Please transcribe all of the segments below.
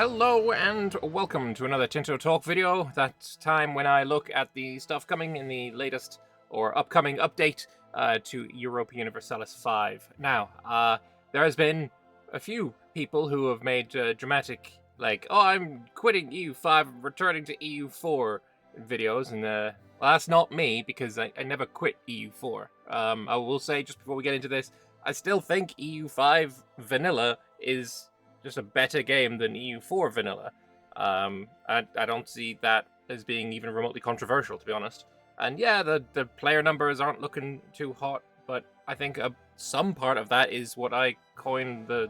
Hello and welcome to another Tinto Talk video. That time when I look at the stuff coming in the latest or upcoming update to Europa Universalis 5. Now, there has been a few people who have made dramatic, like, oh, I'm quitting EU5, returning to EU4 videos, and well, that's not me because I never quit EU4. I will say just before we get into this, I still think EU5 vanilla is just a better game than EU4 vanilla. I don't see that as being even remotely controversial, to be honest. And yeah, the player numbers aren't looking too hot, but I think some part of that is what I coined the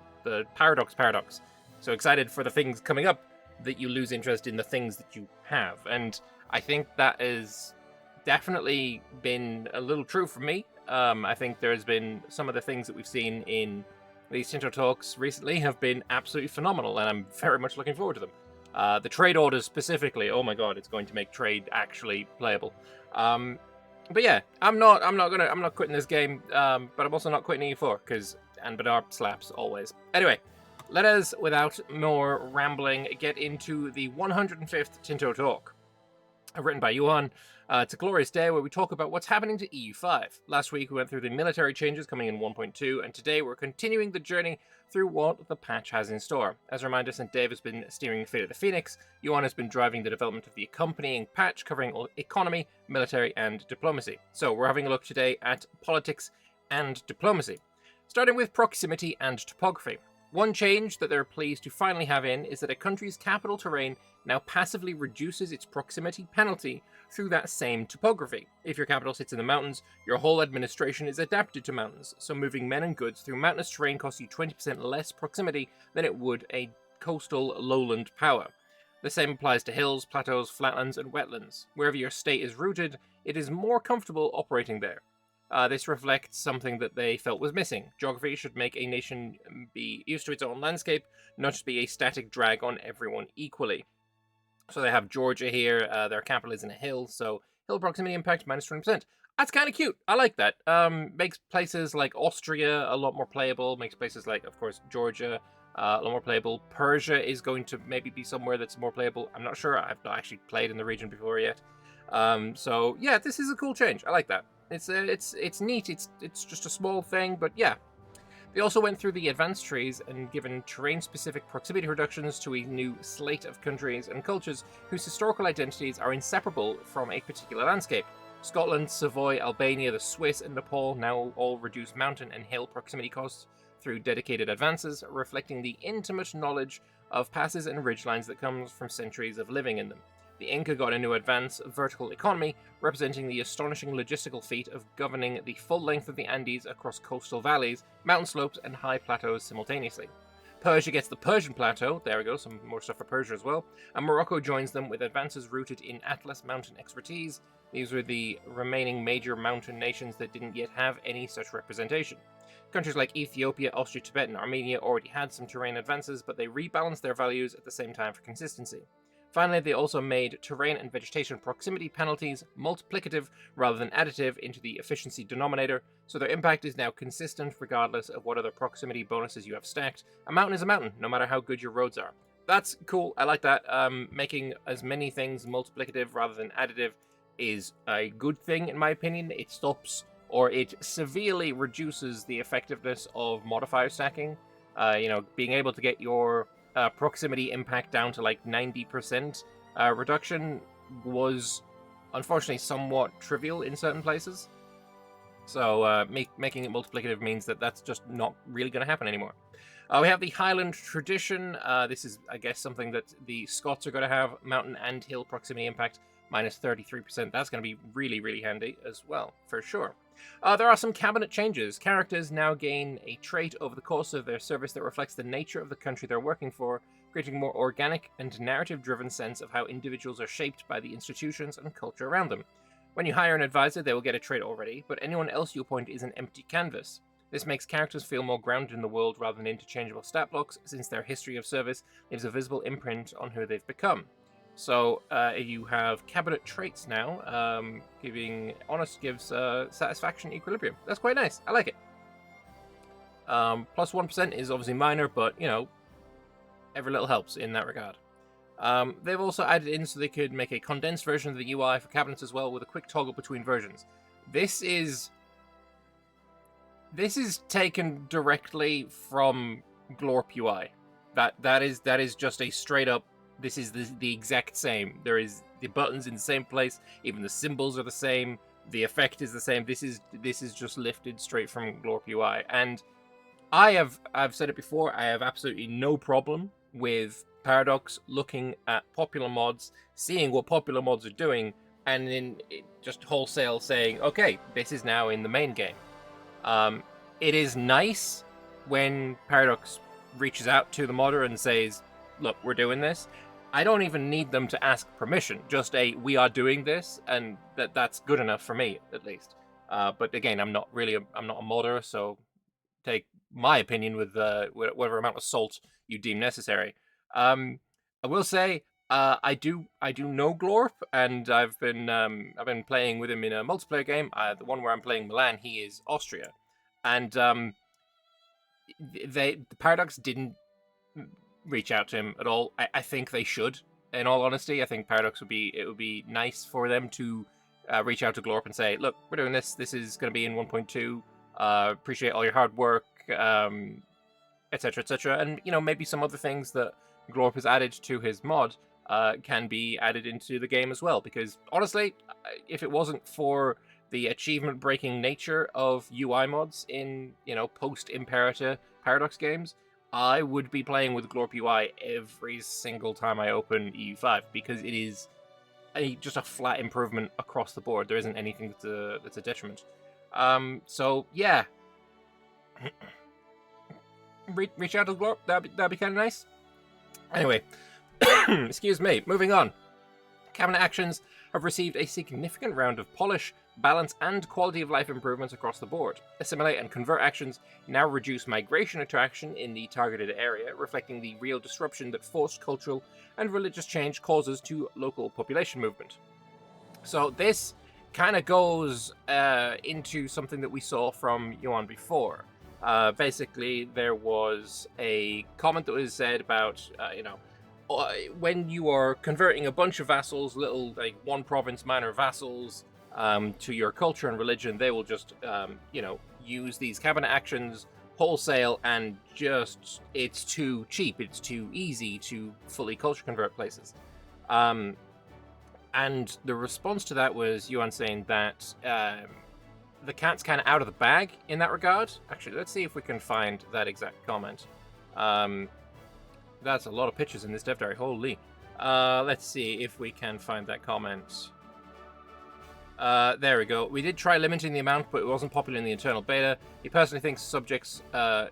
paradox. So excited for the things coming up that you lose interest in the things that you have. And I think that has definitely been a little true for me. I think there's been some of the things that we've seen in these Tinto Talks recently have been absolutely phenomenal, and I'm very much looking forward to them. The trade orders specifically, oh my god, it's going to make trade actually playable. But yeah, I'm not quitting this game, but I'm also not quitting EU4 because Anbadar slaps always. Anyway, let us, without more rambling, get into the 105th Tinto Talk. Written by Johan. It's a glorious day where we talk about what's happening to EU5. Last week we went through the military changes coming in 1.2, and today we're continuing the journey through what the patch has in store. As a reminder, St. Dave has been steering the fate of the Phoenix, Johan has been driving the development of the accompanying patch covering economy, military, and diplomacy. So we're having a look today at politics and diplomacy, starting with proximity and topography. One change that they're pleased to finally have in is that a country's capital terrain now passively reduces its proximity penalty through that same topography. If your capital sits in the mountains, your whole administration is adapted to mountains, so moving men and goods through mountainous terrain costs you 20% less proximity than it would a coastal lowland power. The same applies to hills, plateaus, flatlands, and wetlands. Wherever your state is rooted, it is more comfortable operating there. This reflects something that they felt was missing. Geography should make a nation be used to its own landscape, not just be a static drag on everyone equally. So they have Georgia here, their capital is in a hill, so hill proximity impact minus 20%. That's kind of cute. I like that. Makes places like Austria a lot more playable, makes places like, of course, Georgia a lot more playable. Persia is going to maybe be somewhere that's more playable. I'm not sure. I've not actually played in the region before yet. So yeah, this is a cool change. I like that. It's neat. It's just a small thing, but yeah. They also went through the advanced trees and given terrain-specific proximity reductions to a new slate of countries and cultures whose historical identities are inseparable from a particular landscape. Scotland, Savoy, Albania, the Swiss, and Nepal now all reduce mountain and hill proximity costs through dedicated advances, reflecting the intimate knowledge of passes and ridgelines that comes from centuries of living in them. The Inca got a new advance, vertical economy, representing the astonishing logistical feat of governing the full length of the Andes across coastal valleys, mountain slopes, and high plateaus simultaneously. Persia gets the Persian Plateau, there we go, some more stuff for Persia as well, and Morocco joins them with advances rooted in Atlas mountain expertise. These were the remaining major mountain nations that didn't yet have any such representation. Countries like Ethiopia, Austria, Tibet, and Armenia already had some terrain advances, but they rebalanced their values at the same time for consistency. Finally, they also made terrain and vegetation proximity penalties multiplicative rather than additive into the efficiency denominator, so their impact is now consistent regardless of what other proximity bonuses you have stacked. A mountain is a mountain, no matter how good your roads are. That's cool, I like that. Making as many things multiplicative rather than additive is a good thing, in my opinion. It stops, or it severely reduces the effectiveness of modifier stacking. Being able to get your proximity impact down to like 90% reduction was unfortunately somewhat trivial in certain places. So making it multiplicative means that that's just not really going to happen anymore. We have the Highland tradition. This is, I guess, something that the Scots are going to have. Mountain and hill proximity impact minus 33%. That's going to be really, really handy as well, for sure. There are some cabinet changes. Characters now gain a trait over the course of their service that reflects the nature of the country they're working for, creating a more organic and narrative-driven sense of how individuals are shaped by the institutions and culture around them. When you hire an advisor, they will get a trait already, but anyone else you appoint is an empty canvas. This makes characters feel more grounded in the world rather than interchangeable stat blocks, since their history of service leaves a visible imprint on who they've become. So you have cabinet traits now, giving honest gives satisfaction equilibrium. That's quite nice. I like it. Plus 1% is obviously minor, but you know, every little helps in that regard. They've also added in so they could make a condensed version of the UI for cabinets as well, with a quick toggle between versions. This is taken directly from Glorp UI. That is just a straight up. This is the exact same. There is the buttons in the same place. Even the symbols are the same. The effect is the same. This is just lifted straight from Glorp UI. And I've said it before. I have absolutely no problem with Paradox looking at popular mods, seeing what popular mods are doing, and then just wholesale saying, okay, this is now in the main game. It is nice when Paradox reaches out to the modder and says, look, we're doing this. I don't even need them to ask permission. Just we are doing this, and that's good enough for me, at least. But again, I'm not a modder, so take my opinion with whatever amount of salt you deem necessary. I will say, I do know Glorp, and I've been playing with him in a multiplayer game. The one where I'm playing Milan, he is Austria, and the Paradox didn't reach out to him at all. I think they should. In all honesty, I think Paradox would be nice for them to reach out to Glorp and say, look, we're doing this. This is going to be in 1.2. Appreciate all your hard work, etc., etc. And maybe some other things that Glorp has added to his mod can be added into the game as well. Because honestly, if it wasn't for the achievement-breaking nature of UI mods in post-Imperator Paradox games, I would be playing with Glorp UI every single time I open EU5, because it is just a flat improvement across the board. There isn't anything that's a detriment. So yeah, reach out to Glorp. That'd be kind of nice. Anyway, excuse me. Moving on. Cabinet actions have received a significant round of polish, balance, and quality of life improvements across the board. Assimilate and convert actions now reduce migration attraction in the targeted area, reflecting the real disruption that forced cultural and religious change causes to local population movement. So this kind of goes into something that we saw from Yuan before. Basically, there was a comment that was said about, when you are converting a bunch of vassals, little one province minor vassals, to your culture and religion, they will just, use these cabinet actions wholesale, and just it's too cheap, it's too easy to fully culture convert places. And the response to that was Yuan saying that the cat's kind of out of the bag in that regard. Actually, let's see if we can find that exact comment. That's a lot of pictures in this dev diary. Holy. Let's see if we can find that comment. There we go. We did try limiting the amount, but it wasn't popular in the internal beta. He personally thinks subjects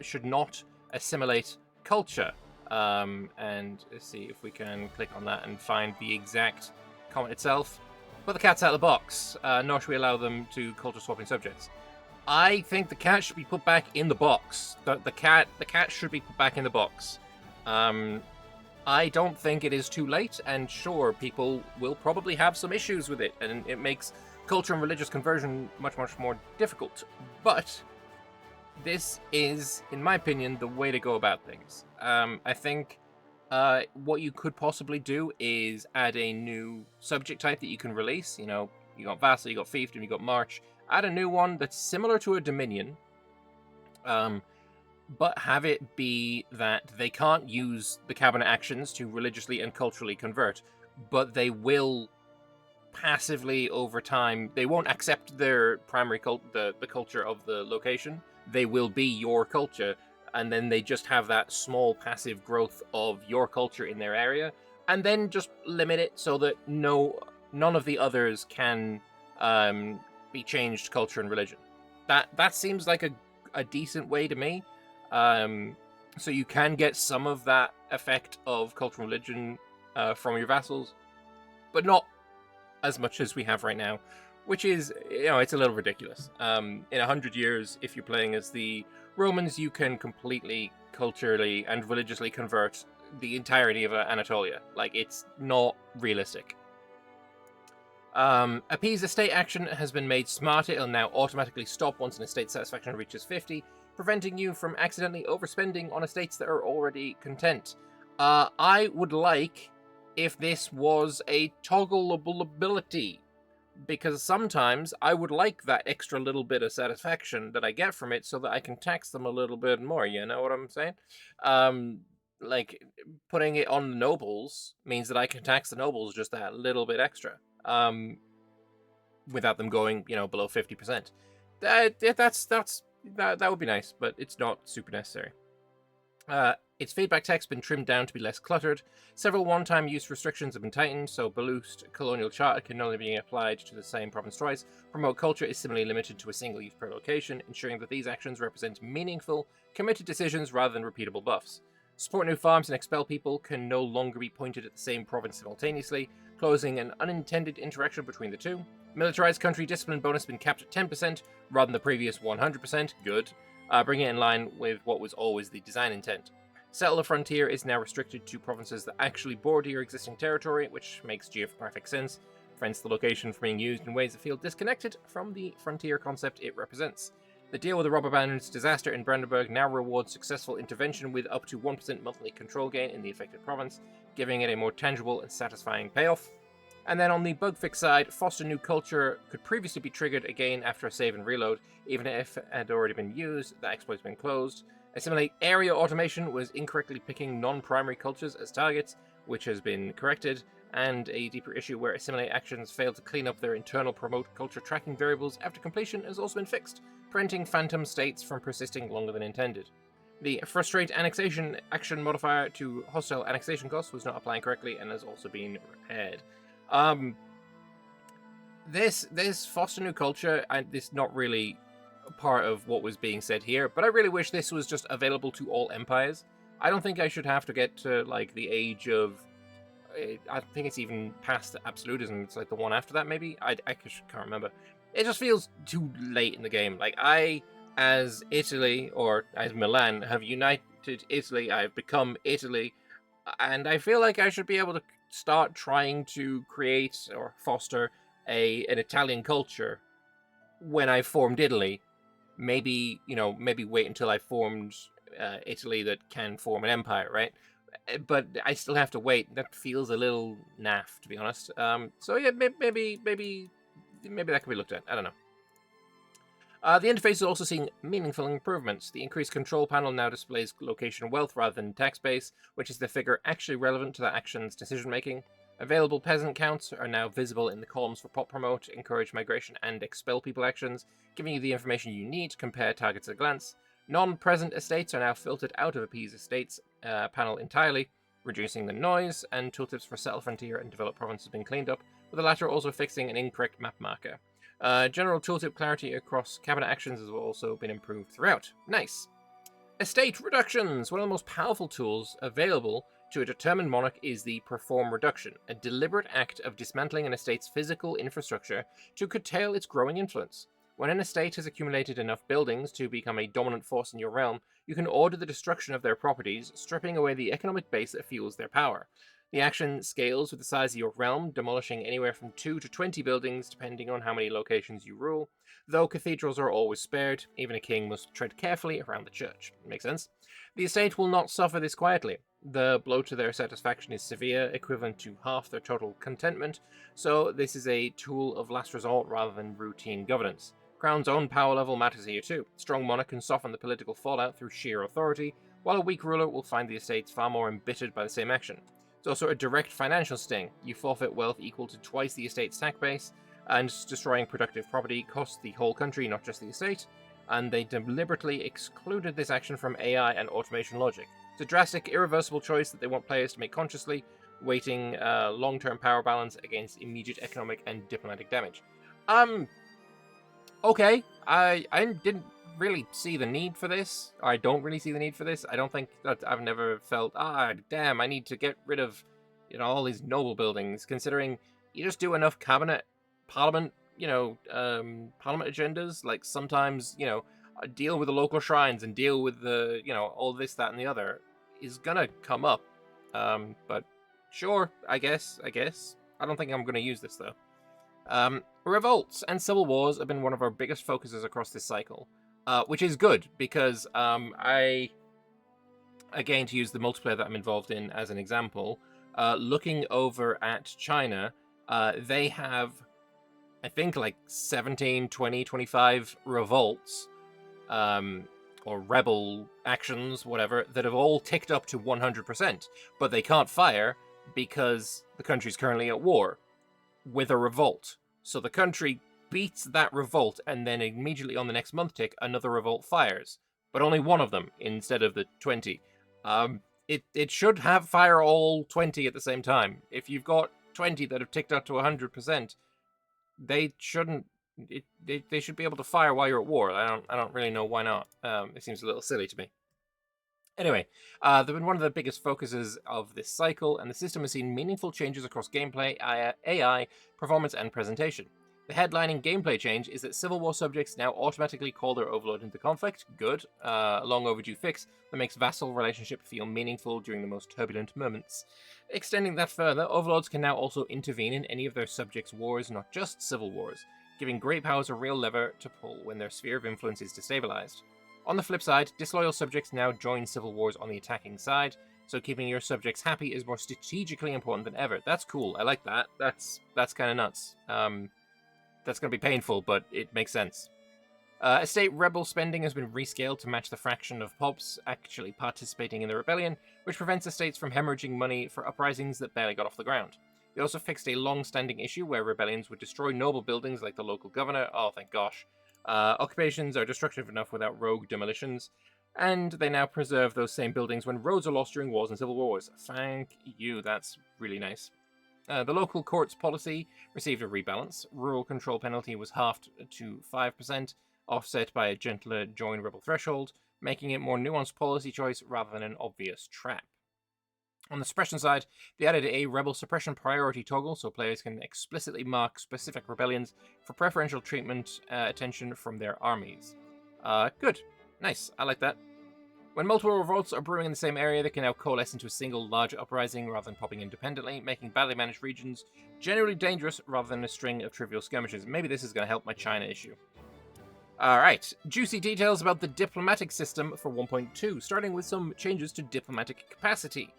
should not assimilate culture. And let's see if we can click on that and find the exact comment itself. Put the cats out of the box, nor should we allow them to culture swapping subjects. I think the cat should be put back in the box. The cat should be put back in the box. I don't think it is too late, and sure, people will probably have some issues with it, and it makes culture and religious conversion much, much more difficult. But this is, in my opinion, the way to go about things. I think what you could possibly do is add a new subject type that you can release. You got Vassal, you got Fiefdom, you got March. Add a new one that's similar to a Dominion, but have it be that they can't use the cabinet actions to religiously and culturally convert, but they will passively over time, they won't accept their primary the culture of the location. They will be your culture, and then they just have that small passive growth of your culture in their area, and then just limit it so that none of the others can be changed culture and religion. That seems like a decent way to me. So you can get some of that effect of culture and religion from your vassals, but not as much as we have right now, which is, it's a little ridiculous. In 100 years, if you're playing as the Romans, you can completely culturally and religiously convert the entirety of Anatolia. Like, it's not realistic. Appease estate action has been made smarter. It'll now automatically stop once an estate satisfaction reaches 50, preventing you from accidentally overspending on estates that are already content. I would like if this was a toggleable ability, because sometimes I would like that extra little bit of satisfaction that I get from it so that I can tax them a little bit more, you know what I'm saying? Like, putting it on the nobles means that I can tax the nobles just that little bit extra, without them going, below 50%. That would be nice, but it's not super necessary. Its feedback text has been trimmed down to be less cluttered. Several one-time use restrictions have been tightened, so Balost Colonial Charter can only be applied to the same province twice. Promote culture is similarly limited to a single use per location, ensuring that these actions represent meaningful, committed decisions rather than repeatable buffs. Support new farms and expel people can no longer be pointed at the same province simultaneously, closing an unintended interaction between the two. Militarized country discipline bonus has been capped at 10% rather than the previous 100%. Good. Bringing it in line with what was always the design intent. Settle the frontier is now restricted to provinces that actually border your existing territory, which makes geographic sense, prevents the location from being used in ways that feel disconnected from the frontier concept it represents. The deal with the robber band's disaster in Brandenburg now rewards successful intervention with up to 1% monthly control gain in the affected province, giving it a more tangible and satisfying payoff. And then on the bug fix side, foster new culture could previously be triggered again after a save and reload, even if it had already been used. That exploit's been closed. Assimilate area automation was incorrectly picking non-primary cultures as targets, which has been corrected, and a deeper issue where assimilate actions failed to clean up their internal promote culture tracking variables after completion has also been fixed, preventing phantom states from persisting longer than intended. The frustrate annexation action modifier to hostile annexation costs was not applying correctly and has also been repaired. This foster new culture, and this not really part of what was being said here, but I really wish this was just available to all empires. I don't think I should have to get to, like, the age of... I think it's even past absolutism. It's like the one after that, maybe? I can't remember. It just feels too late in the game. Like, I, as Italy, or as Milan, have united Italy. I've become Italy. And I feel like I should be able to start trying to create or foster an Italian culture when I formed Italy. Maybe wait until I formed Italy that can form an empire, right? But I still have to wait. That feels a little naff, to be honest. So yeah, maybe that could be looked at. I don't know. The interface is also seeing meaningful improvements. The increased control panel now displays location wealth rather than text base, which is the figure actually relevant to that action's decision making. Available peasant counts are now visible in the columns for pop promote, encourage migration, and expel people actions, giving you the information you need to compare targets at a glance. Non-present estates are now filtered out of Appease Estates panel entirely, reducing the noise, and tooltips for Settle Frontier and Develop Province have been cleaned up, with the latter also fixing an incorrect map marker. General tooltip clarity across cabinet actions has also been improved throughout. Nice. Estate reductions. One of the most powerful tools available to a determined monarch is the Perform Reduction, a deliberate act of dismantling an estate's physical infrastructure to curtail its growing influence. When an estate has accumulated enough buildings to become a dominant force in your realm, you can order the destruction of their properties, stripping away the economic base that fuels their power. The action scales with the size of your realm, demolishing anywhere from 2 to 20 buildings depending on how many locations you rule. Though cathedrals are always spared, even a king must tread carefully around the church. Makes sense? The estate will not suffer this quietly. The blow to their satisfaction is severe, equivalent to half their total contentment, so this is a tool of last resort rather than routine governance. Crown's own power level matters here too. A strong monarch can soften the political fallout through sheer authority, while a weak ruler will find the estates far more embittered by the same action. It's also a direct financial sting. You forfeit wealth equal to twice the estate's tax base, and destroying productive property costs the whole country, not just the estate, and they deliberately excluded this action from AI and automation logic. It's a drastic, irreversible choice that they want players to make consciously, weighting long-term power balance against immediate economic and diplomatic damage. Okay, I didn't really see the need for this. I don't really see the need for this. I don't think that I've never felt, damn, I need to get rid of, all these noble buildings, considering you just do enough parliament, parliament agendas, like sometimes, deal with the local shrines and deal with the, all this, that, and the other is gonna come up. But sure, I guess. I don't think I'm gonna use this, though. Revolts and civil wars have been one of our biggest focuses across this cycle, which is good because I again, to use the multiplayer that I'm involved in as an example, looking over at China, they have, I think, like 17, 20, 25 revolts, or rebel actions, whatever, that have all ticked up to 100%, but they can't fire because the country's currently at war with a revolt. So the country beats that revolt, and then immediately on the next month tick, another revolt fires, but only one of them instead of the 20. It should have fire all 20 at the same time. If you've got 20 that have ticked up to 100%, they shouldn't. They should be able to fire while you're at war. I don't really know why not. It seems a little silly to me. Anyway, they've been one of the biggest focuses of this cycle, and the system has seen meaningful changes across gameplay, AI, performance, and presentation. The headlining gameplay change is that Civil War subjects now automatically call their overlord into conflict. Good. A long overdue fix that makes vassal relationship feel meaningful during the most turbulent moments. Extending that further, overlords can now also intervene in any of their subjects' wars, not just civil wars, giving great powers a real lever to pull when their sphere of influence is destabilized. On the flip side, disloyal subjects now join civil wars on the attacking side, so keeping your subjects happy is more strategically important than ever. That's cool. I like that. That's kind of nuts. That's going to be painful, but it makes sense. Estate rebel spending has been rescaled to match the fraction of pops actually participating in the rebellion, which prevents estates from hemorrhaging money for uprisings that barely got off the ground. They also fixed a long-standing issue where rebellions would destroy noble buildings like the local governor. Oh, thank gosh. Occupations are destructive enough without rogue demolitions, and they now preserve those same buildings when roads are lost during wars and civil wars. Thank you, that's really nice. The local court's policy received a rebalance. Rural control penalty was halved to 5%, offset by a gentler join rebel threshold, making it more nuanced policy choice rather than an obvious trap. On the suppression side, they added a rebel suppression priority toggle so players can explicitly mark specific rebellions for preferential treatment attention from their armies. Good. Nice. I like that. When multiple revolts are brewing in the same area, they can now coalesce into a single large uprising rather than popping independently, making badly managed regions generally dangerous rather than a string of trivial skirmishes. Maybe this is going to help my China issue. Alright, juicy details about the diplomatic system for 1.2, starting with some changes to diplomatic capacity.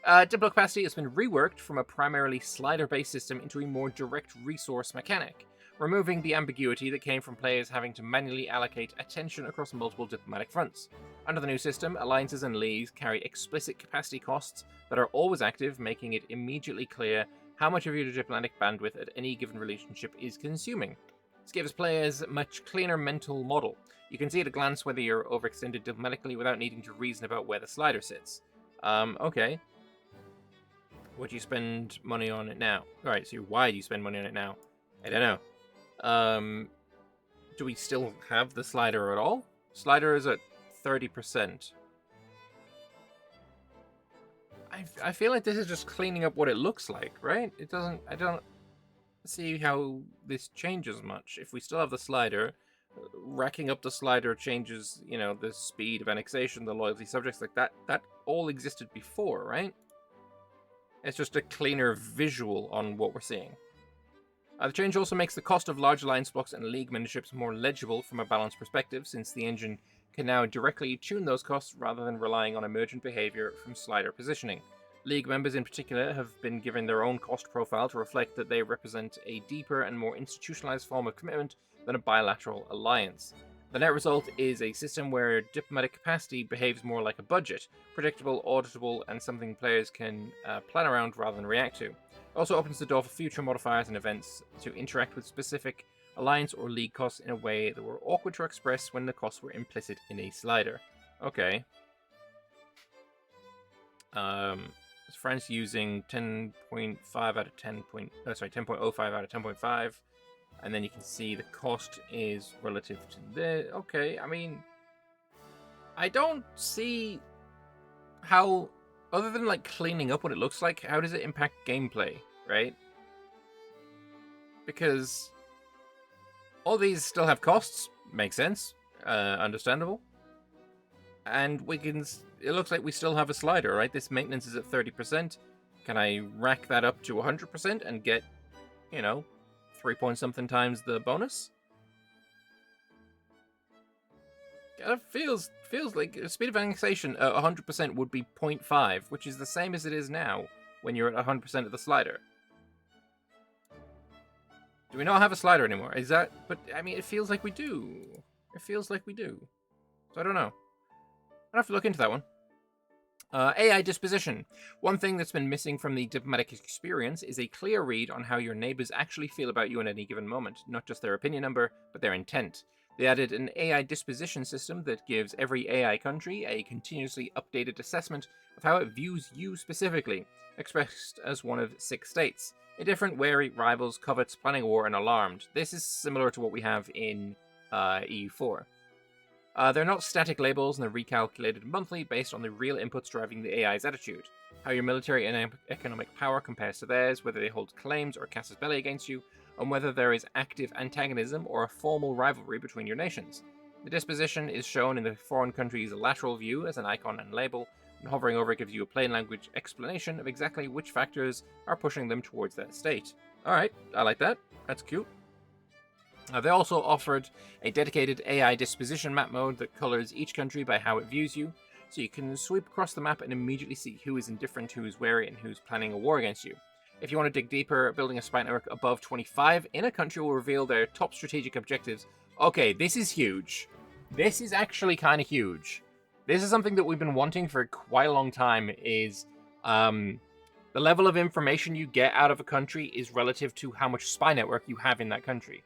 Diplo capacity has been reworked from a primarily slider-based system into a more direct resource mechanic, removing the ambiguity that came from players having to manually allocate attention across multiple diplomatic fronts. Under the new system, alliances and leagues carry explicit capacity costs that are always active, making it immediately clear how much of your diplomatic bandwidth at any given relationship is consuming. This gives players a much cleaner mental model. You can see at a glance whether you're overextended diplomatically without needing to reason about where the slider sits. Okay. Would you spend money on it now? Alright, so why do you spend money on it now? I don't know. Do we still have the slider at all? Slider is at 30%. I feel like this is just cleaning up what it looks like, right? I don't see how this changes much. If we still have the slider, racking up the slider changes, the speed of annexation, the loyalty subjects, like that all existed before, right? It's just a cleaner visual on what we're seeing. The change also makes the cost of large alliance blocks and league memberships more legible from a balanced perspective, since the engine can now directly tune those costs rather than relying on emergent behavior from slider positioning. League members in particular have been given their own cost profile to reflect that they represent a deeper and more institutionalized form of commitment than a bilateral alliance. The net result is a system where diplomatic capacity behaves more like a budget, predictable, auditable, and something players can plan around rather than react to. It also opens the door for future modifiers and events to interact with specific alliance or league costs in a way that were awkward to express when the costs were implicit in a slider. Okay. France using 10.5 out of 10.05 out of 10.5. And then you can see the cost is relative to the... Okay, I mean... I don't see how... Other than, cleaning up what it looks like, how does it impact gameplay, right? Because... all these still have costs. Makes sense. Understandable. And we can... It looks like we still have a slider, right? This maintenance is at 30%. Can I rack that up to 100% and get, 3-point-something times the bonus? It feels feels like speed of annexation at 100% would be 0.5, which is the same as it is now when you're at 100% of the slider. Do we not have a slider anymore? Is that... But, I mean, it feels like we do. It feels like we do. So I don't know. I'll have to look into that one. AI disposition. One thing that's been missing from the diplomatic experience is a clear read on how your neighbors actually feel about you in any given moment, not just their opinion number, but their intent. They added an AI disposition system that gives every AI country a continuously updated assessment of how it views you specifically, expressed as one of 6 states. Indifferent, wary, rivals, covets, planning war, and alarmed. This is similar to what we have in EU4. They're not static labels, and they're recalculated monthly based on the real inputs driving the AI's attitude. How your military and economic power compares to theirs, whether they hold claims or casus belli against you, and whether there is active antagonism or a formal rivalry between your nations. The disposition is shown in the foreign country's lateral view as an icon and label, and hovering over it gives you a plain language explanation of exactly which factors are pushing them towards that state. Alright, I like that. That's cute. They also offered a dedicated AI disposition map mode that colors each country by how it views you, so you can sweep across the map and immediately see who is indifferent, who is wary, and who's planning a war against you. If you want to dig deeper, building a spy network above 25 in a country will reveal their top strategic objectives. Okay, this is huge. This is actually kind of huge. This is something that we've been wanting for quite a long time, is the level of information you get out of a country is relative to how much spy network you have in that country.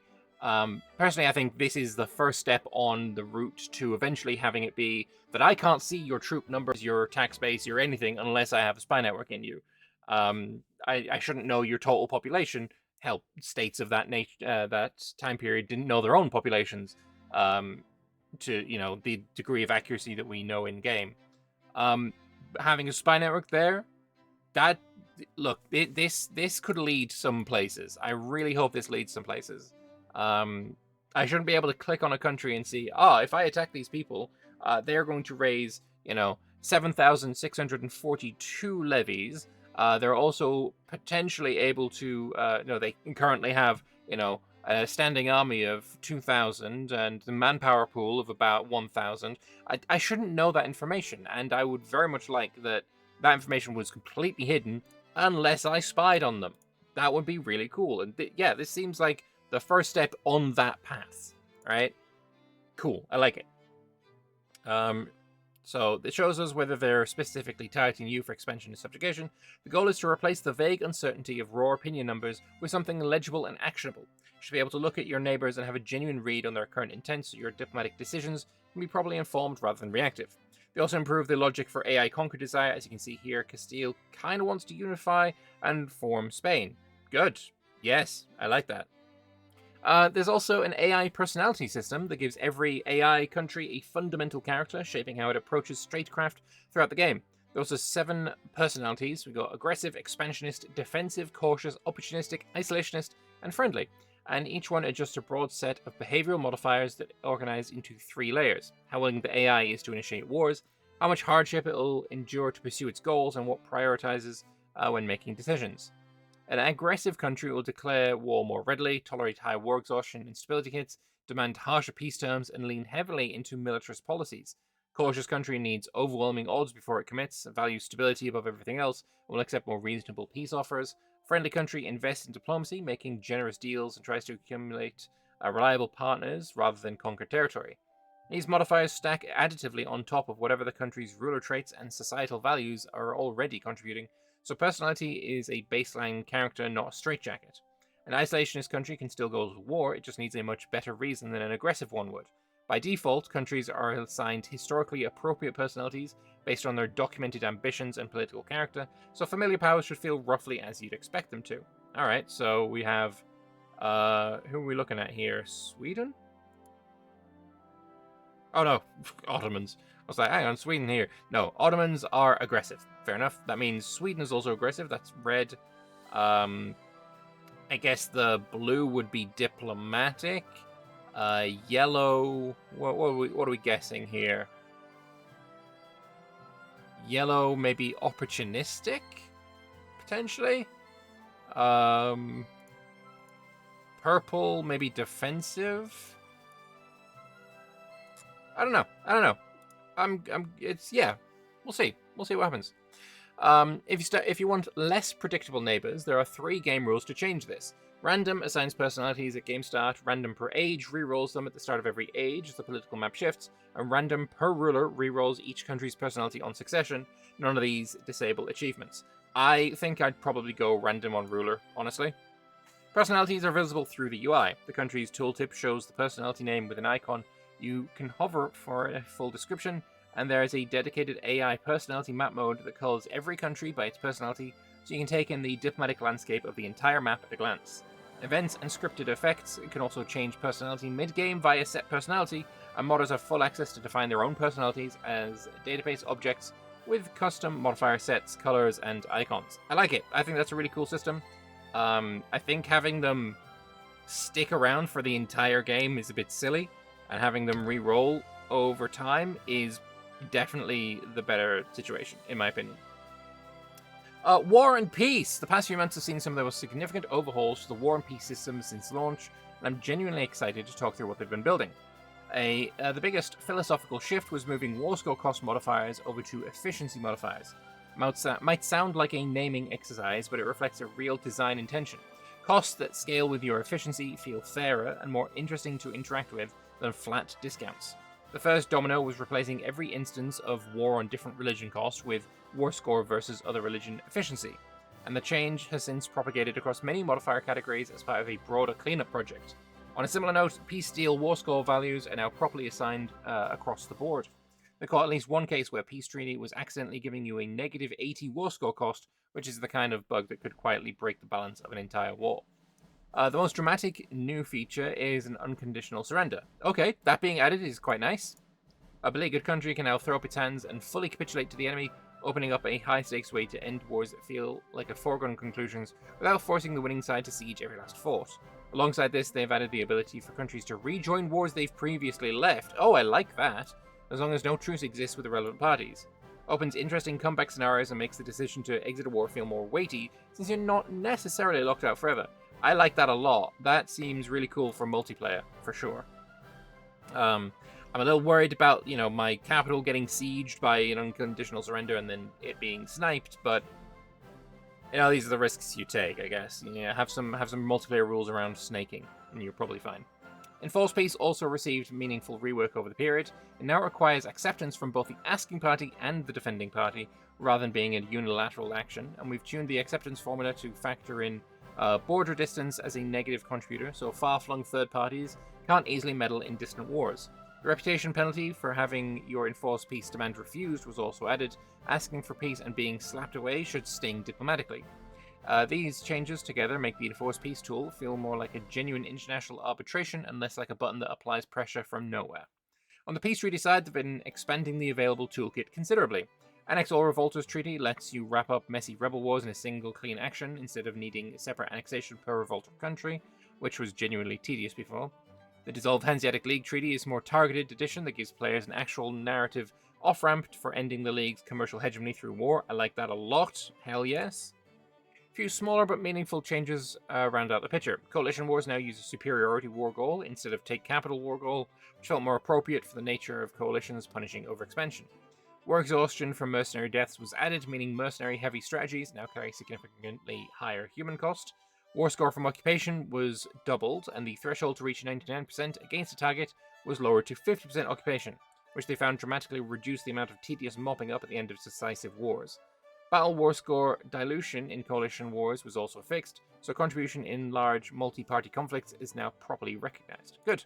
Personally, I think this is the first step on the route to eventually having it be that I can't see your troop numbers, your tax base, your anything unless I have a spy network in you. I shouldn't know your total population. Hell, states of that that time period didn't know their own populations to, you know, the degree of accuracy that we know in game. Having a spy network there, that look, this could lead some places. I really hope this leads some places. I shouldn't be able to click on a country and see, if I attack these people, they're going to raise, 7,642 levies. They're also potentially able to, they currently have, a standing army of 2,000 and the manpower pool of about 1,000. I shouldn't know that information, and I would very much like that information was completely hidden unless I spied on them. That would be really cool. And yeah, this seems like the first step on that path, right? Cool, I like it. So it shows us whether they're specifically targeting you for expansion and subjugation. The goal is to replace the vague uncertainty of raw opinion numbers with something legible and actionable. You should be able to look at your neighbors and have a genuine read on their current intent, so your diplomatic decisions can be properly informed rather than reactive. They also improve the logic for AI conquer desire. As you can see here, Castile kind of wants to unify and form Spain. Good. Yes, I like that. There's also an AI personality system that gives every AI country a fundamental character, shaping how it approaches statecraft throughout the game. There's also 7 personalities. We've got aggressive, expansionist, defensive, cautious, opportunistic, isolationist, and friendly. And each one adjusts a broad set of behavioral modifiers that organize into 3 layers. How willing the AI is to initiate wars, how much hardship it will endure to pursue its goals, and what prioritizes when making decisions. An aggressive country will declare war more readily, tolerate high war exhaustion and stability hits, demand harsher peace terms, and lean heavily into militarist policies. Cautious country needs overwhelming odds before it commits, values stability above everything else, and will accept more reasonable peace offers. Friendly country invests in diplomacy, making generous deals, and tries to accumulate reliable partners rather than conquer territory. These modifiers stack additively on top of whatever the country's ruler traits and societal values are already contributing, so personality is a baseline character, not a straitjacket. An isolationist country can still go to war, it just needs a much better reason than an aggressive one would. By default, countries are assigned historically appropriate personalities based on their documented ambitions and political character, so familiar powers should feel roughly as you'd expect them to. Alright, so we have... who are we looking at here? Sweden? Oh no, Ottomans. I was like, hang on, Sweden here. No, Ottomans are aggressive. Fair enough. That means Sweden is also aggressive. That's red. I guess the blue would be diplomatic. Yellow... What are we guessing here? Yellow, maybe opportunistic? Potentially? Purple, maybe defensive? I don't know. yeah. We'll see. We'll see what happens. If you want less predictable neighbors, there are 3 game rules to change this. Random assigns personalities at game start, random per age rerolls them at the start of every age as the political map shifts, and random per ruler rerolls each country's personality on succession. None of these disable achievements. I think I'd probably go random on ruler, honestly. Personalities are visible through the UI. The country's tooltip shows the personality name with an icon. You can hover for a full description, and there is a dedicated AI personality map mode that calls every country by its personality, so you can take in the diplomatic landscape of the entire map at a glance. Events and scripted effects can also change personality mid-game via set personality, and modders have full access to define their own personalities as database objects with custom modifier sets, colors, and icons. I like it. I think that's a really cool system. I think having them stick around for the entire game is a bit silly, and having them re-roll over time is definitely the better situation, in my opinion. War and Peace. The past few months have seen some of the most significant overhauls to the War and Peace system since launch, and I'm genuinely excited to talk through what they've been building. The biggest philosophical shift was moving war score cost modifiers over to efficiency modifiers. Might sound like a naming exercise, but it reflects a real design intention. Costs that scale with your efficiency feel fairer and more interesting to interact with than flat discounts. The first domino was replacing every instance of war on different religion cost with war score versus other religion efficiency, and the change has since propagated across many modifier categories as part of a broader cleanup project. On a similar note, peace steal war score values are now properly assigned across the board. They caught at least one case where peace treaty was accidentally giving you a negative 80 war score cost, which is the kind of bug that could quietly break the balance of an entire war. The most dramatic new feature is an unconditional surrender. Okay, that being added is quite nice. A beleaguered country can now throw up its hands and fully capitulate to the enemy, opening up a high-stakes way to end wars that feel like a foregone conclusions without forcing the winning side to siege every last fort. Alongside this, they've added the ability for countries to rejoin wars they've previously left. Oh, I like that. As long as no truce exists with the relevant parties. Opens interesting comeback scenarios and makes the decision to exit a war feel more weighty, since you're not necessarily locked out forever. I like that a lot. That seems really cool for multiplayer, for sure. I'm a little worried about, my capital getting sieged by an unconditional surrender and then it being sniped, but these are the risks you take, I guess. Have some multiplayer rules around snaking, and you're probably fine. Enforced Peace also received meaningful rework over the period. It now requires acceptance from both the asking party and the defending party, rather than being a unilateral action, and we've tuned the acceptance formula to factor in border distance as a negative contributor, so far-flung third parties can't easily meddle in distant wars. The reputation penalty for having your enforced peace demand refused was also added. Asking for peace and being slapped away should sting diplomatically. These changes together make the enforced peace tool feel more like a genuine international arbitration and less like a button that applies pressure from nowhere. On the peace treaty side, they've been expanding the available toolkit considerably. Annex all Revolters Treaty lets you wrap up messy rebel wars in a single clean action instead of needing separate annexation per revolter country, which was genuinely tedious before. The Dissolved Hanseatic League Treaty is a more targeted addition that gives players an actual narrative off-ramp for ending the league's commercial hegemony through war. I like that a lot. Hell yes. A few smaller but meaningful changes round out the picture. Coalition wars now use a superiority war goal instead of take capital war goal, which felt more appropriate for the nature of coalitions punishing overexpansion. War exhaustion from mercenary deaths was added, meaning mercenary-heavy strategies now carry significantly higher human cost. War score from occupation was doubled, and the threshold to reach 99% against a target was lowered to 50% occupation, which they found dramatically reduced the amount of tedious mopping up at the end of decisive wars. Battle war score dilution in coalition wars was also fixed, so contribution in large multi-party conflicts is now properly recognized. Good.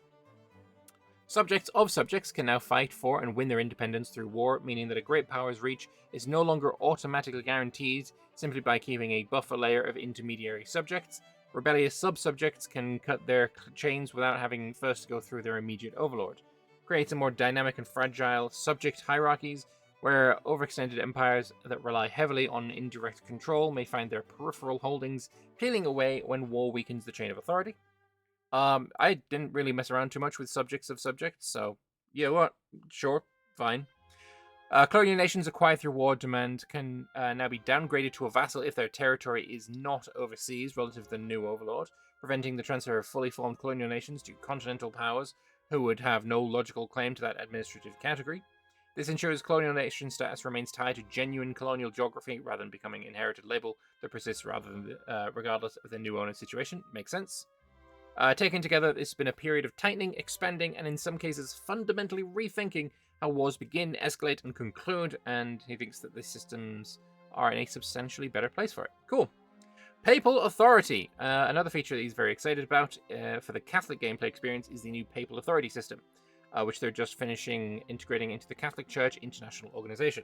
Subjects of subjects can now fight for and win their independence through war, meaning that a great power's reach is no longer automatically guaranteed simply by keeping a buffer layer of intermediary subjects. Rebellious sub-subjects can cut their chains without having first to go through their immediate overlord. Creates a more dynamic and fragile subject hierarchies, where overextended empires that rely heavily on indirect control may find their peripheral holdings peeling away when war weakens the chain of authority. I didn't really mess around too much with subjects of subjects, so sure, fine. Colonial nations acquired through war demand can now be downgraded to a vassal if their territory is not overseas relative to the new overlord, preventing the transfer of fully formed colonial nations to continental powers who would have no logical claim to that administrative category. This ensures colonial nation status remains tied to genuine colonial geography rather than becoming an inherited label that persists regardless of the new owner's situation. Makes sense. Taken together, this has been a period of tightening, expanding, and in some cases fundamentally rethinking how wars begin, escalate, and conclude, and he thinks that the systems are in a substantially better place for it. Cool. Papal Authority. Another feature that he's very excited about for the Catholic gameplay experience is the new Papal Authority system, which they're just finishing integrating into the Catholic Church International Organization.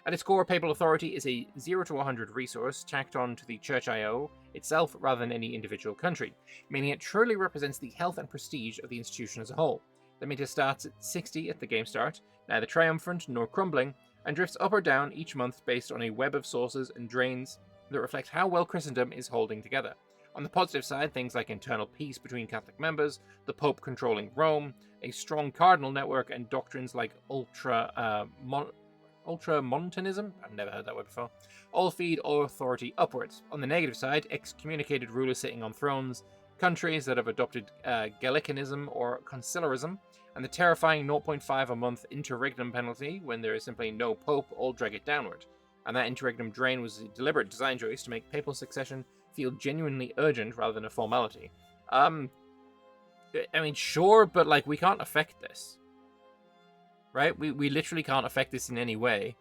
At its core, Papal Authority is a 0 to 100 resource tacked on to the Church IO itself rather than any individual country, meaning it truly represents the health and prestige of the institution as a whole. The meter starts at 60 at the game start, neither triumphant nor crumbling, and drifts up or down each month based on a web of sources and drains that reflect how well Christendom is holding together. On the positive side, things like internal peace between Catholic members, the Pope controlling Rome, a strong cardinal network, and doctrines like Ultramontanism, I've never heard that word before, all feed all authority upwards. On the negative side, excommunicated rulers sitting on thrones, countries that have adopted Gallicanism or Concilarism, and the terrifying 0.5 a month interregnum penalty when there is simply no pope all drag it downward. And that interregnum drain was a deliberate design choice to make papal succession feel genuinely urgent rather than a formality. I mean, sure, but like, we can't affect this. Right? We literally can't affect this in any way.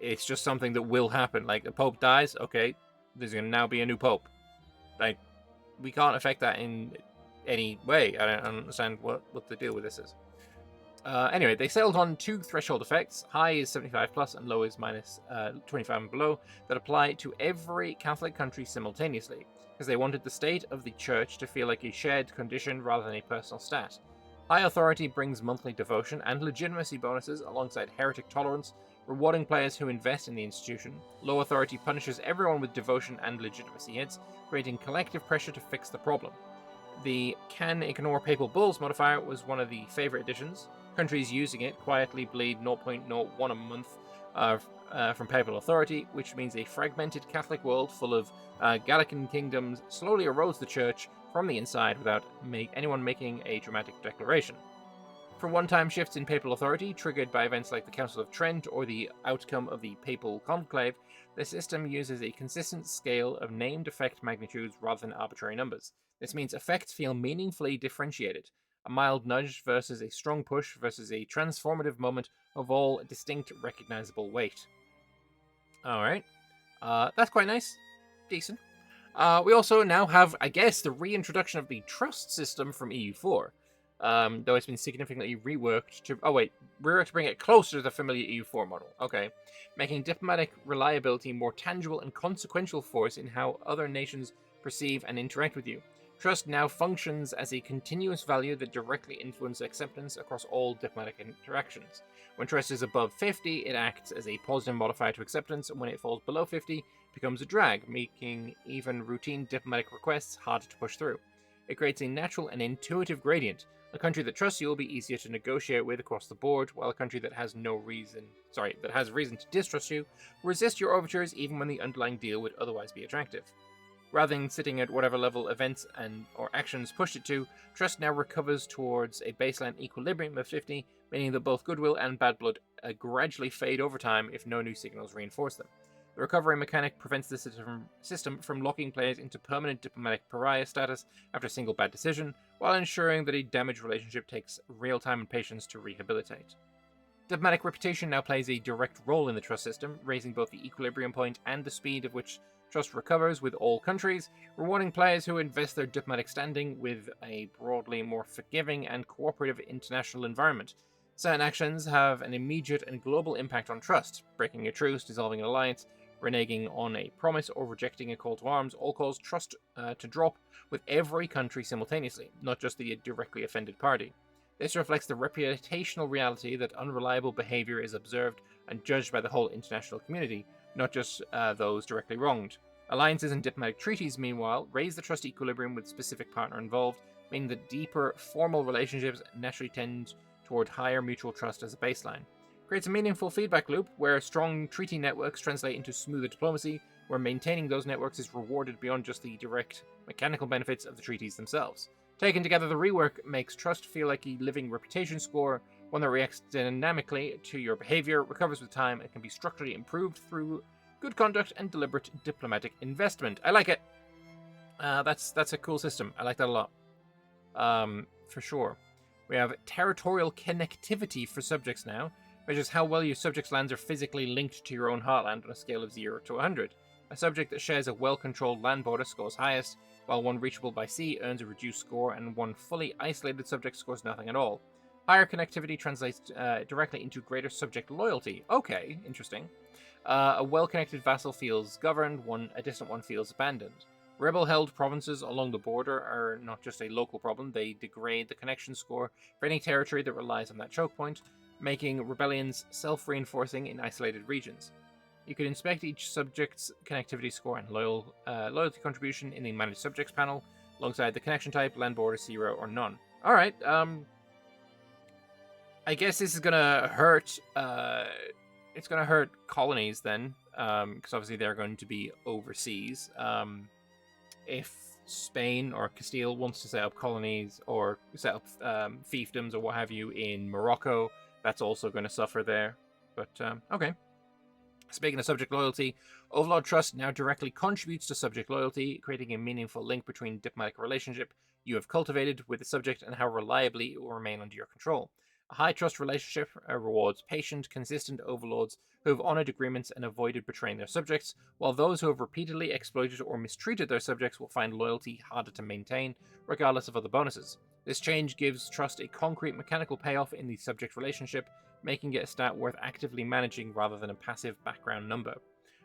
It's just something that will happen. Like, the Pope dies, okay, there's going to now be a new Pope. Like, we can't affect that in any way. I don't understand what the deal with this is. Anyway, they settled on 2 threshold effects. High is 75 plus and low is minus 25 and below that apply to every Catholic country simultaneously, because they wanted the state of the church to feel like a shared condition rather than a personal stat. High authority brings monthly devotion and legitimacy bonuses alongside heretic tolerance, rewarding players who invest in the institution. Low authority punishes everyone with devotion and legitimacy hits, creating collective pressure to fix the problem. The can ignore papal bulls modifier was one of the favorite additions. Countries using it quietly bleed 0.01 a month from papal authority, which means a fragmented Catholic world full of Gallican kingdoms slowly erodes the church from the inside without anyone making a dramatic declaration. For one-time shifts in papal authority triggered by events like the Council of Trent or the outcome of the papal conclave, the system uses a consistent scale of named effect magnitudes rather than arbitrary numbers. This means effects feel meaningfully differentiated. A mild nudge versus a strong push versus a transformative moment of all distinct recognizable weight. Alright. That's quite nice. Decent. We also now have, I guess, the reintroduction of the trust system from EU4. Though it's been significantly reworked to... Oh wait, reworked to bring it closer to the familiar EU4 model. Okay. Making diplomatic reliability more tangible and consequential force in how other nations perceive and interact with you. Trust now functions as a continuous value that directly influences acceptance across all diplomatic interactions. When trust is above 50, it acts as a positive modifier to acceptance, and when it falls below 50, it becomes a drag, making even routine diplomatic requests harder to push through. It creates a natural and intuitive gradient. A country that trusts you will be easier to negotiate with across the board, while a country that has reason to distrust you will resist your overtures even when the underlying deal would otherwise be attractive. Rather than sitting at whatever level events or actions pushed it to, trust now recovers towards a baseline equilibrium of 50, meaning that both goodwill and bad blood gradually fade over time if no new signals reinforce them. The recovery mechanic prevents the system from locking players into permanent diplomatic pariah status after a single bad decision, while ensuring that a damaged relationship takes real time and patience to rehabilitate. Diplomatic reputation now plays a direct role in the trust system, raising both the equilibrium point and the speed of which trust recovers with all countries, rewarding players who invest their diplomatic standing with a broadly more forgiving and cooperative international environment. Certain actions have an immediate and global impact on trust. Breaking a truce, dissolving an alliance, reneging on a promise, or rejecting a call to arms all cause trust to drop with every country simultaneously, not just the directly offended party. This reflects the reputational reality that unreliable behavior is observed and judged by the whole international community, not just those directly wronged. Alliances and diplomatic treaties, meanwhile, raise the trust equilibrium with specific partner involved, meaning that deeper, formal relationships naturally tend toward higher mutual trust as a baseline. Creates a meaningful feedback loop where strong treaty networks translate into smoother diplomacy, where maintaining those networks is rewarded beyond just the direct mechanical benefits of the treaties themselves. Taken together, the rework makes trust feel like a living reputation score, one that reacts dynamically to your behavior, recovers with time, and can be structurally improved through good conduct and deliberate diplomatic investment. I like it. That's a cool system. I like that a lot. For sure. We have territorial connectivity for subjects now, which is how well your subjects' lands are physically linked to your own heartland on a scale of 0 to 100. A subject that shares a well-controlled land border scores highest, while one reachable by sea earns a reduced score, and one fully isolated subject scores nothing at all. Higher connectivity translates directly into greater subject loyalty. Okay, interesting. A well-connected vassal feels governed, a distant one feels abandoned. Rebel-held provinces along the border are not just a local problem, they degrade the connection score for any territory that relies on that choke point, making rebellions self-reinforcing in isolated regions. You can inspect each subject's connectivity score and loyalty contribution in the Manage Subjects panel, alongside the connection type, land border, 0, or none. Alright, I guess this is gonna hurt, it's gonna hurt colonies then, because obviously they're going to be overseas. If Spain or Castile wants to set up colonies or set up fiefdoms or what have you in Morocco, that's also going to suffer there. But, okay. Speaking of subject loyalty, Overlord Trust now directly contributes to subject loyalty, creating a meaningful link between diplomatic relationship you have cultivated with the subject and how reliably it will remain under your control. A high trust relationship rewards patient, consistent overlords who have honored agreements and avoided betraying their subjects, while those who have repeatedly exploited or mistreated their subjects will find loyalty harder to maintain, regardless of other bonuses. This change gives trust a concrete mechanical payoff in the subject relationship, making it a stat worth actively managing rather than a passive background number.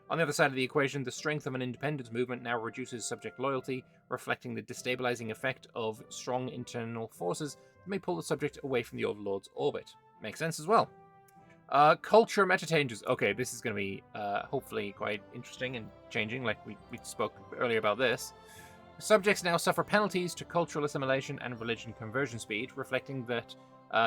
On the other side of the equation, the strength of an independence movement now reduces subject loyalty, reflecting the destabilizing effect of strong internal forces that may pull the subject away from the Overlord's orbit. Makes sense as well. Culture meta changes. Okay, this is going to be hopefully quite interesting and changing, like we spoke earlier about this. Subjects now suffer penalties to cultural assimilation and religion conversion speed, reflecting that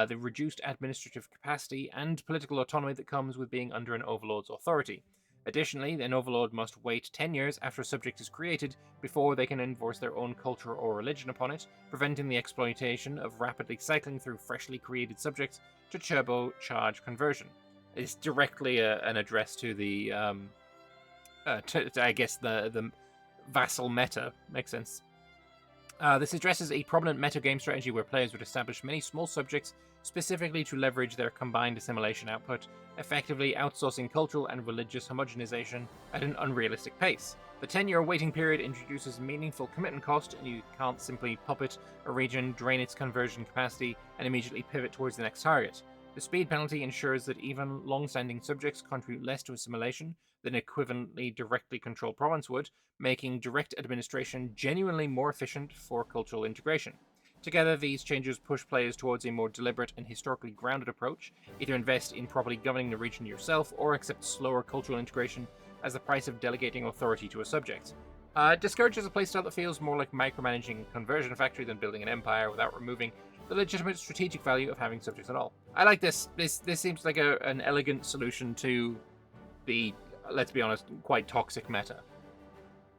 the reduced administrative capacity and political autonomy that comes with being under an overlord's authority. Additionally, an overlord must wait 10 years after a subject is created before they can enforce their own culture or religion upon it, preventing the exploitation of rapidly cycling through freshly created subjects to turbocharge conversion. It's directly an address to the, I guess, the vassal meta. Makes sense. This addresses a prominent metagame strategy where players would establish many small subjects specifically to leverage their combined assimilation output, effectively outsourcing cultural and religious homogenization at an unrealistic pace. The 10-year waiting period introduces meaningful commitment cost, and you can't simply puppet a region, drain its conversion capacity, and immediately pivot towards the next target. The speed penalty ensures that even long-standing subjects contribute less to assimilation than equivalently directly controlled province would, making direct administration genuinely more efficient for cultural integration. Together, these changes push players towards a more deliberate and historically grounded approach, either invest in properly governing the region yourself or accept slower cultural integration as the price of delegating authority to a subject. Discourages a playstyle that feels more like micromanaging a conversion factory than building an empire without removing the legitimate strategic value of having subjects at all. I like this. This seems like an elegant solution to the, let's be honest, quite toxic meta.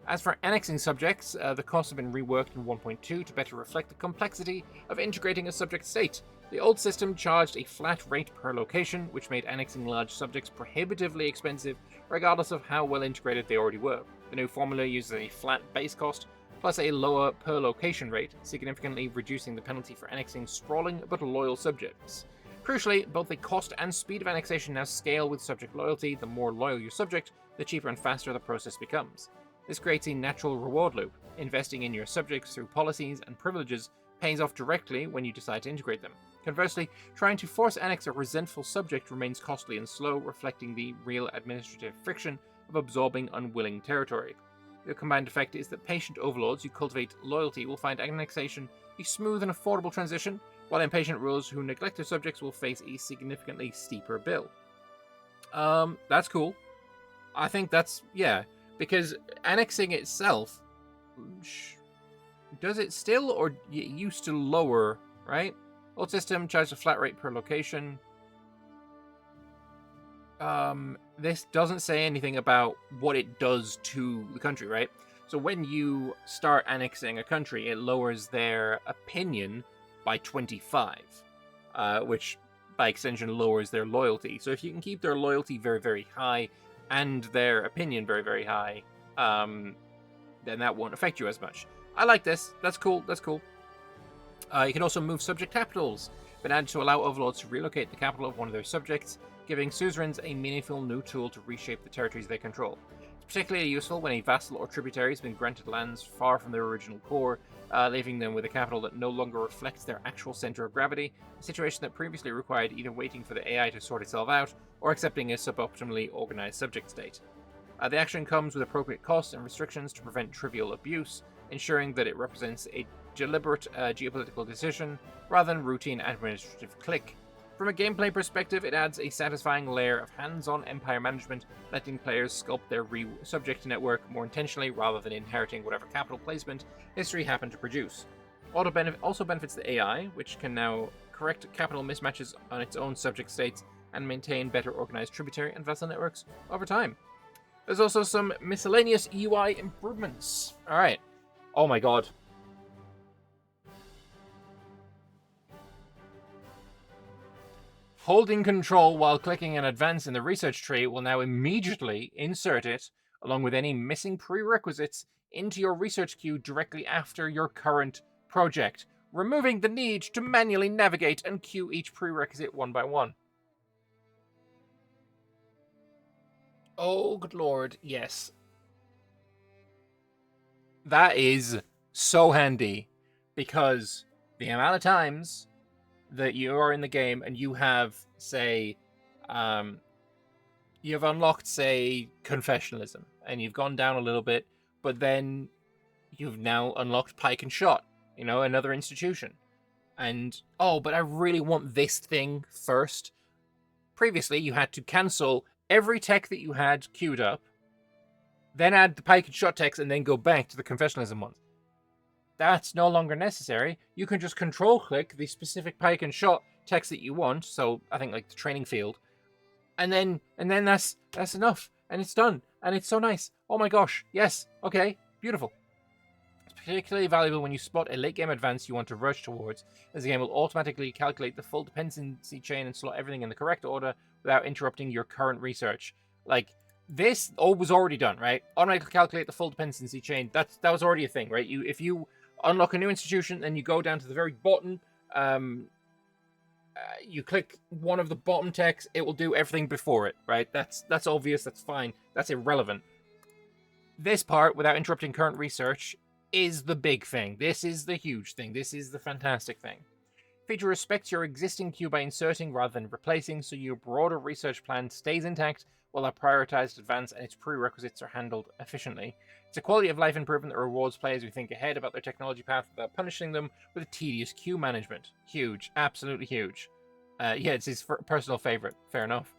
As for annexing subjects, the costs have been reworked in 1.2 to better reflect the complexity of integrating a subject state. The old system charged a flat rate per location, which made annexing large subjects prohibitively expensive, regardless of how well integrated they already were. The new formula uses a flat base cost, plus a lower per location rate, significantly reducing the penalty for annexing sprawling but loyal subjects. Crucially, both the cost and speed of annexation now scale with subject loyalty. The more loyal your subject, the cheaper and faster the process becomes. This creates a natural reward loop. Investing in your subjects through policies and privileges pays off directly when you decide to integrate them. Conversely, trying to force annex a resentful subject remains costly and slow, reflecting the real administrative friction of absorbing unwilling territory. The combined effect is that patient overlords who cultivate loyalty will find annexation a smooth and affordable transition, while impatient rulers who neglect their subjects will face a significantly steeper bill. That's cool. I think that's, yeah, because annexing itself, does it still, or it used to lower, right? Old system charged a flat rate per location. This doesn't say anything about what it does to the country, right? So when you start annexing a country, it lowers their opinion by 25, which by extension, lowers their loyalty. So if you can keep their loyalty very, very high and their opinion very, very high, then that won't affect you as much. I like this. That's cool. That's cool. You can also move subject capitals, been added to allow overlords to relocate the capital of one of their subjects, giving suzerains a meaningful new tool to reshape the territories they control. It's particularly useful when a vassal or tributary has been granted lands far from their original core, leaving them with a capital that no longer reflects their actual center of gravity, a situation that previously required either waiting for the AI to sort itself out or accepting a suboptimally organized subject state. The action comes with appropriate costs and restrictions to prevent trivial abuse, ensuring that it represents a deliberate geopolitical decision rather than routine administrative click. From a gameplay perspective, it adds a satisfying layer of hands-on empire management, letting players sculpt their subject network more intentionally rather than inheriting whatever capital placement history happened to produce. Also benefits the AI, which can now correct capital mismatches on its own subject states and maintain better organized tributary and vassal networks over time. There's also some miscellaneous UI improvements. Alright. Oh my god. Holding control while clicking an advance in the research tree will now immediately insert it, along with any missing prerequisites, into your research queue directly after your current project, removing the need to manually navigate and queue each prerequisite one by one. Oh, good lord, yes. That is so handy, because the amount of times that you are in the game and you have, say, you have unlocked, say, confessionalism, and you've gone down a little bit, but then you've now unlocked pike and shot, you know, another institution. And, oh, but I really want this thing first. Previously, you had to cancel every tech that you had queued up, then add the pike and shot techs, and then go back to the confessionalism ones. That's no longer necessary. You can just control-click the specific pike and shot text that you want, so I think like the training field, and then that's enough, and it's done, and it's so nice. Oh my gosh, yes, okay, beautiful. It's particularly valuable when you spot a late-game advance you want to rush towards, as the game will automatically calculate the full dependency chain and slot everything in the correct order without interrupting your current research. Like, this was already done, right? Automatically calculate the full dependency chain. That was already a thing, right? If you unlock a new institution, then you go down to the very bottom, you click one of the bottom techs, it will do everything before it, right? That's obvious, that's fine, that's irrelevant. This part, without interrupting current research, is the big thing. This is the huge thing. This is the fantastic thing. Feature respects your existing queue by inserting rather than replacing, so your broader research plan stays intact while a prioritized advance and its prerequisites are handled efficiently. It's a quality of life improvement that rewards players who think ahead about their technology path without punishing them with tedious queue management. Huge. Absolutely huge. Yeah, it's his personal favorite. Fair enough.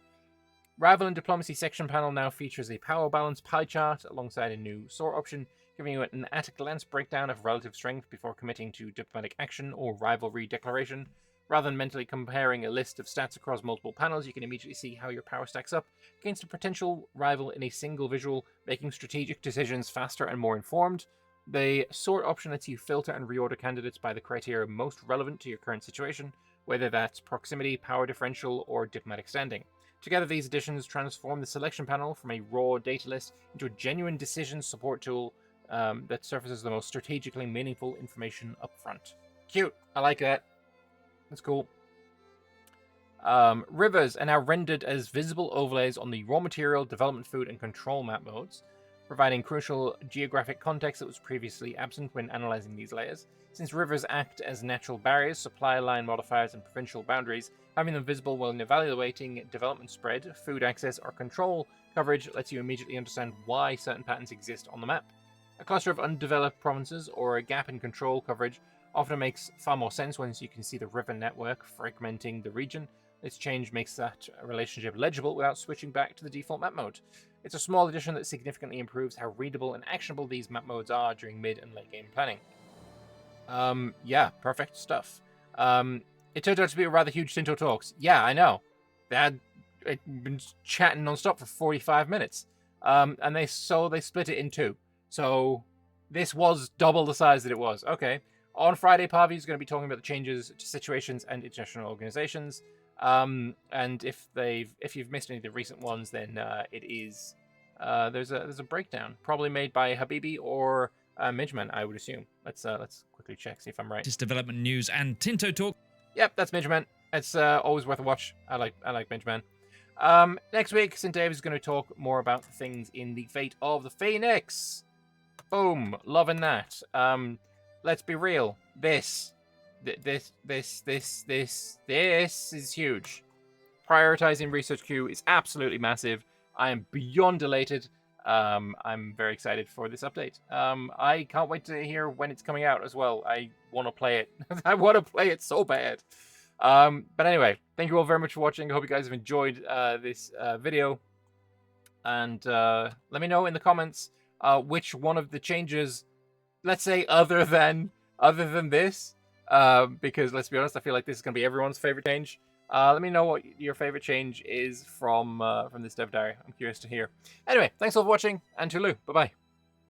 Rival and Diplomacy section panel now features a power balance pie chart alongside a new sort option, giving you an at-a-glance breakdown of relative strength before committing to diplomatic action or rivalry declaration. Rather than mentally comparing a list of stats across multiple panels, you can immediately see how your power stacks up against a potential rival in a single visual, making strategic decisions faster and more informed. The sort option lets you filter and reorder candidates by the criteria most relevant to your current situation, whether that's proximity, power differential, or diplomatic standing. Together, these additions transform the selection panel from a raw data list into a genuine decision support tool that surfaces the most strategically meaningful information up front. Cute. I like that. That's cool. Rivers are now rendered as visible overlays on the raw material, development, food, and control map modes, providing crucial geographic context that was previously absent when analyzing these layers. Since rivers act as natural barriers, supply line modifiers, and provincial boundaries, having them visible when evaluating development spread, food access, or control coverage lets you immediately understand why certain patterns exist on the map. A cluster of undeveloped provinces or a gap in control coverage often makes far more sense once you can see the river network fragmenting the region. This change makes that relationship legible without switching back to the default map mode. It's a small addition that significantly improves how readable and actionable these map modes are during mid and late game planning. Yeah, perfect stuff. It turned out to be a rather huge Tinto Talks. Yeah, I know. They'd been chatting non-stop for 45 minutes. And they split it in two. So this was double the size that it was. Okay. On Friday, Pavi is going to be talking about the changes to situations and international organizations. And if you've missed any of the recent ones, then it is there's a breakdown, probably made by Habibi or Midgeman, I would assume. Let's quickly check, see if I'm right. Just development news and Tinto Talk. Yep, that's Midgeman. It's always worth a watch. I like Midgeman. Next week, St. Dave is going to talk more about things in the Fate of the Phoenix. Boom, loving that. Let's be real. This is huge. Prioritizing research queue is absolutely massive. I am beyond elated. I'm very excited for this update. I can't wait to hear when it's coming out as well. I want to play it. I want to play it so bad. But anyway, thank you all very much for watching. I hope you guys have enjoyed this video. And let me know in the comments which one of the changes, let's say other than this, because let's be honest, I feel like this is going to be everyone's favorite change. Let me know what your favorite change is from this dev diary. I'm curious to hear. Anyway, thanks all for watching, and toodaloo. Bye-bye.